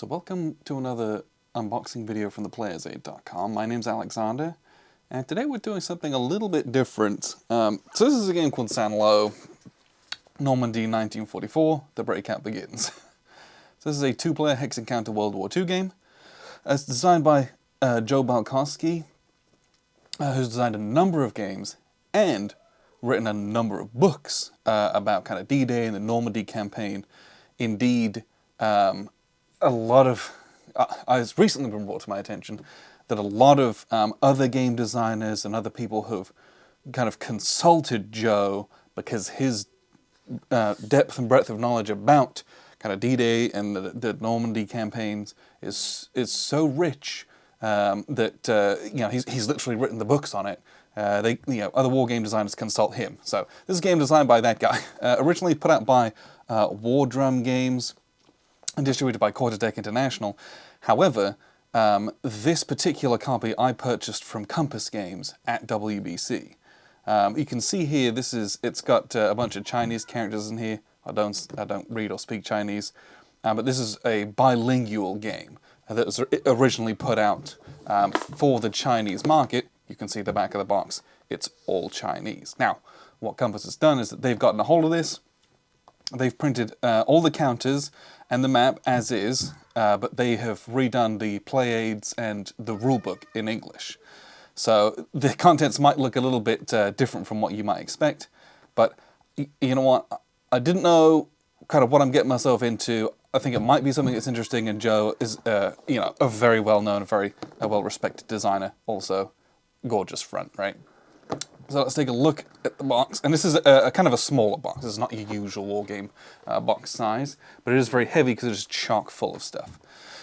So welcome to another unboxing video from theplayersaid.com. My name's Alexander, and today we're doing something a little bit different. So this is a game called Saint-Lô, Normandy 1944, The Breakout Begins. So this is a two-player hex encounter World War II game. It's designed by Joe Balkowski, who's designed a number of games and written a number of books about kind of D-Day and the Normandy campaign. Indeed, a lot of, it's recently been brought to my attention that a lot of other game designers and other people who've kind of consulted Joe because his depth and breadth of knowledge about kind of D-Day and the Normandy campaigns is so rich that you know, he's literally written the books on it. Other war game designers consult him. So this is a game designed by that guy. Originally put out by War Drum Games and distributed by Quarterdeck International. However, this particular copy I purchased from Compass Games at WBC. You can see here, it's got a bunch of Chinese characters in here. I don't read or speak Chinese, but this is a bilingual game that was originally put out for the Chinese market. You can see the back of the box. It's all Chinese. Now, what Compass has done is that they've gotten a hold of this. They've printed all the counters and the map as is, but they have redone the play aids and the rulebook in English. So the contents might look a little bit different from what you might expect, but you know what? I didn't know kind of what I'm getting myself into. I think it might be something that's interesting, and Joe is you know, a very well-known, very well-respected designer, also gorgeous front, right? So let's take a look at the box, and this is a kind of a smaller box. This is not your usual war game box size, but it is very heavy because it is chock full of stuff.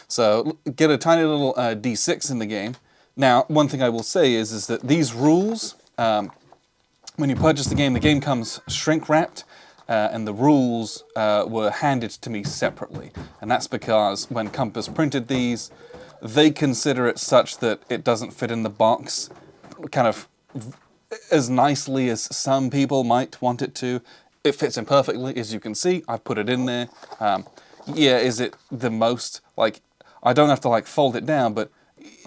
So get a tiny little D6 in the game. Now, one thing I will say is that these rules, when you purchase the game comes shrink wrapped, and the rules were handed to me separately, and that's because when Compass printed these, they consider it such that it doesn't fit in the box, kind of as nicely as some people might want it to. It fits in perfectly, as you can see. I've put it in there. Yeah, is it the most, like, I don't have to like fold it down, but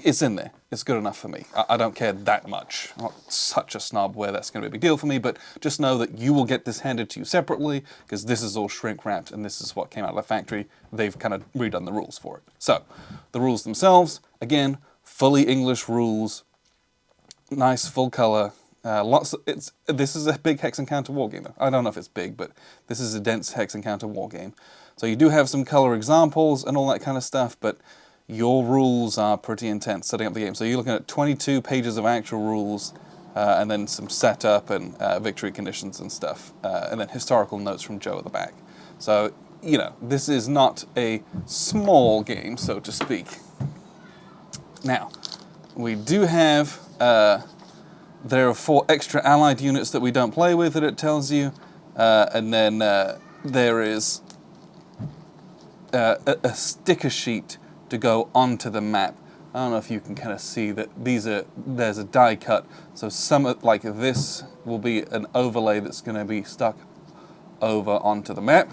it's in there. It's good enough for me. I don't care that much. I'm not such a snob where that's going to be a big deal for me, but just know that you will get this handed to you separately, because this is all shrink wrapped and this is what came out of the factory. They've kind of redone the rules for it. So, the rules themselves, again, fully English rules, nice full color. This is a big hex encounter war game. I don't know if it's big, but this is a dense hex encounter war game. So you do have some color examples and all that kind of stuff, but your rules are pretty intense setting up the game. So you're looking at 22 pages of actual rules, and then some setup and victory conditions and stuff, and then historical notes from Joe at the back. So, you know, this is not a small game, so to speak. Now, we do have there are 4 extra allied units that we don't play with that it tells you, and then there is a sticker sheet to go onto the map. I don't know if you can kind of see that there's a die cut, so some like this will be an overlay that's going to be stuck over onto the map.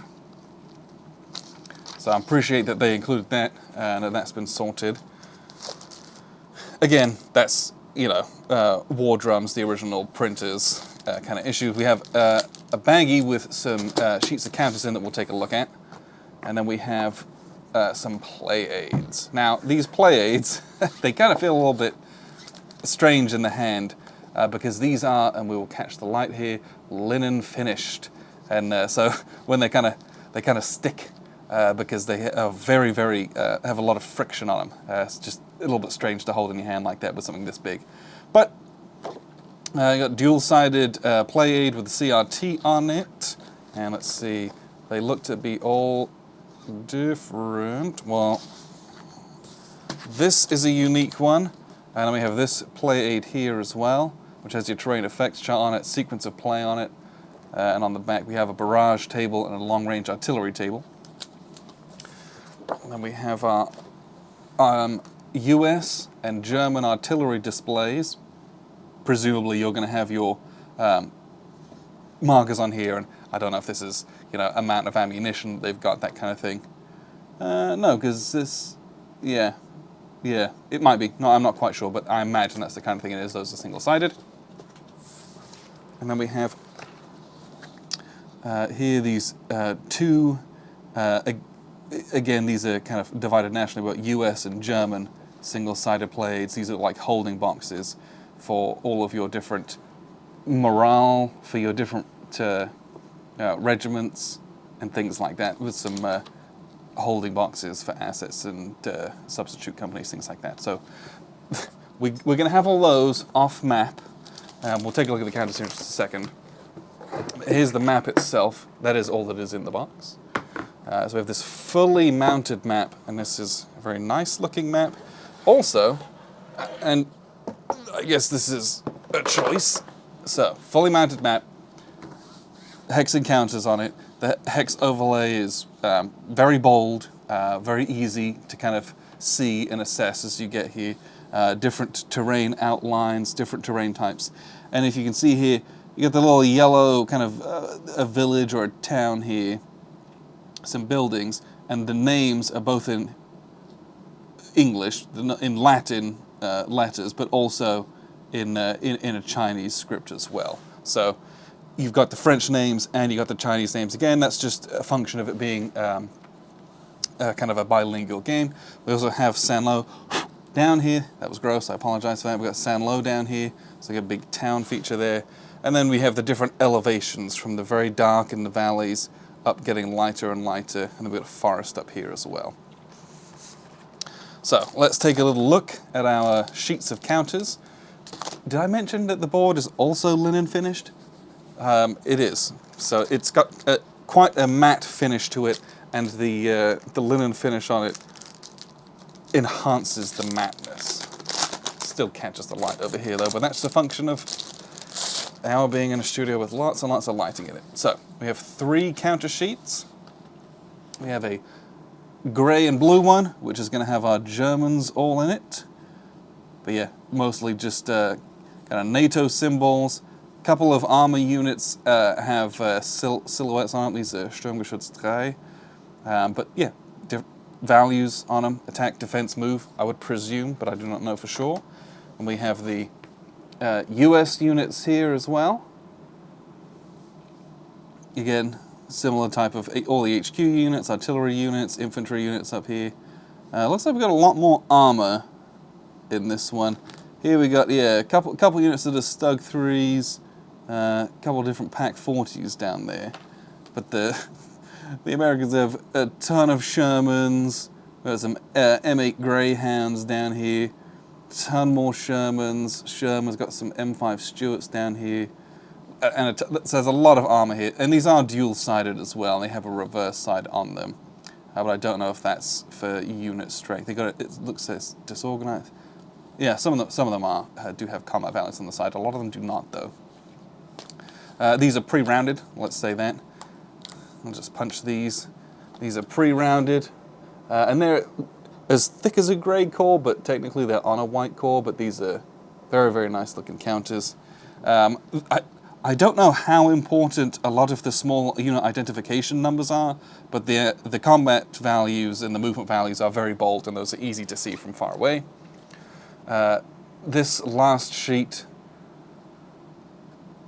So I appreciate that they included that and that that's been sorted. Again, that's, you know, War Drums, the original printers kind of issue. We have a baggie with some sheets of counters in that we'll take a look at. And then we have some play aids. Now, these play aids, they kind of feel a little bit strange in the hand because these are, and we will catch the light here, linen finished. And so when they kind of stick because they are very, very, have a lot of friction on them. It's just a little bit strange to hold in your hand like that with something this big. But you got dual-sided play aid with the CRT on it. And let's see, they look to be all different. Well, this is a unique one. And then we have this play aid here as well, which has your terrain effects chart on it, sequence of play on it. And on the back we have a barrage table and a long-range artillery table. And then we have our US and German artillery displays. Presumably you're going to have your markers on here, and I don't know if this is, you know, amount of ammunition they've got, that kind of thing. No, because this, yeah, yeah, it might be. No, I'm not quite sure, but I imagine that's the kind of thing it is. Those are single-sided. And then we have here these two, again, these are kind of divided nationally, but US and German single-sided blades. These are like holding boxes for all of your different morale, for your different regiments and things like that, with some holding boxes for assets and substitute companies, things like that. So we're going to have all those off map. We'll take a look at the counters here in just a second. Here's the map itself. That is all that is in the box. So we have this fully mounted map, and this is a very nice looking map. Also, and I guess this is a choice. So, fully mounted map, hex encounters on it. The hex overlay is very bold, very easy to kind of see and assess as you get here. Different terrain outlines, different terrain types. And if you can see here, you get the little yellow kind of a village or a town here, some buildings, and the names are both in English, in Latin letters, but also in a Chinese script as well. So you've got the French names and you've got the Chinese names. Again, that's just a function of it being kind of a bilingual game. We also have Saint-Lô down here. That was gross, I apologize for that. We've got Saint-Lô down here, so we got a big town feature there. And then we have the different elevations from the very dark in the valleys up getting lighter and lighter, and then we've got a forest up here as well. So let's take a little look at our sheets of counters. Did I mention that the board is also linen finished? It is. So it's got quite a matte finish to it, and the linen finish on it enhances the mattness. Still catches the light over here though, but that's the function of our being in a studio with lots and lots of lighting in it. So we have 3 counter sheets. We have a grey and blue one, which is going to have our Germans all in it. But yeah, mostly just kind of NATO symbols. A couple of armor units have silhouettes on them. These are Sturmgeschütz 3. But yeah, values on them. Attack, defense, move, I would presume, but I do not know for sure. And we have the US units here as well. Again, similar type of all the HQ units, artillery units, infantry units up here. Looks like we've got a lot more armor in this one. Here we got, yeah, a couple units of the Stug 3s, a couple of different Pack 40s down there. But the Americans have a ton of Shermans. We've got some M8 Greyhounds down here. Ton more Shermans. Sherman's got some M5 Stuarts down here. And so there's a lot of armor here. And these are dual-sided as well. They have a reverse side on them. But I don't know if that's for unit strength. They got it looks like it's disorganized. Yeah, some of them do have combat balance on the side. A lot of them do not, though. These are pre-rounded. Let's say that. I'll just punch these. These are pre-rounded, and they're as thick as a grey core, but technically they're on a white core. But these are very, very nice looking counters. I don't know how important a lot of the small unit identification numbers are, but the combat values and the movement values are very bold, and those are easy to see from far away. This last sheet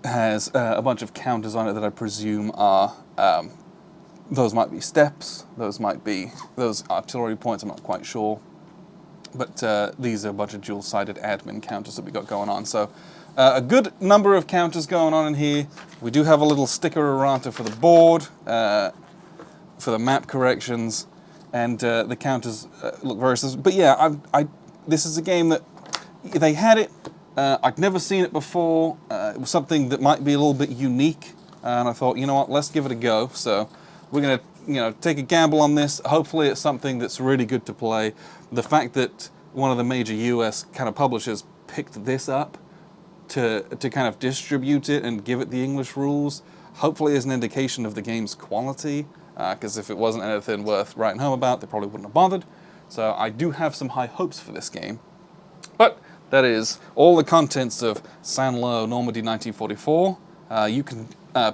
has a bunch of counters on it that I presume are, those might be steps, those might be those artillery points, I'm not quite sure. But these are a bunch of dual-sided admin counters that we got going on. So a good number of counters going on in here. We do have a little sticker errata for the board, for the map corrections, and the counters look very similar. But yeah, this is a game that they had it. I'd never seen it before. It was something that might be a little bit unique, and I thought, you know what, let's give it a go. So we're going to, take a gamble on this. Hopefully it's something that's really good to play. The fact that one of the major US kind of publishers picked this up to kind of distribute it and give it the English rules, hopefully is an indication of the game's quality, because if it wasn't anything worth writing home about, they probably wouldn't have bothered. So I do have some high hopes for this game. But that is all the contents of Saint-Lô Normandy 1944. You can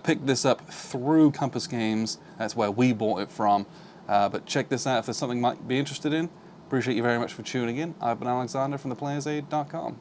pick this up through Compass Games. That's where we bought it from. But check this out if there's something you might be interested in. Appreciate you very much for tuning in. I've been Alexander from theplayersaid.com.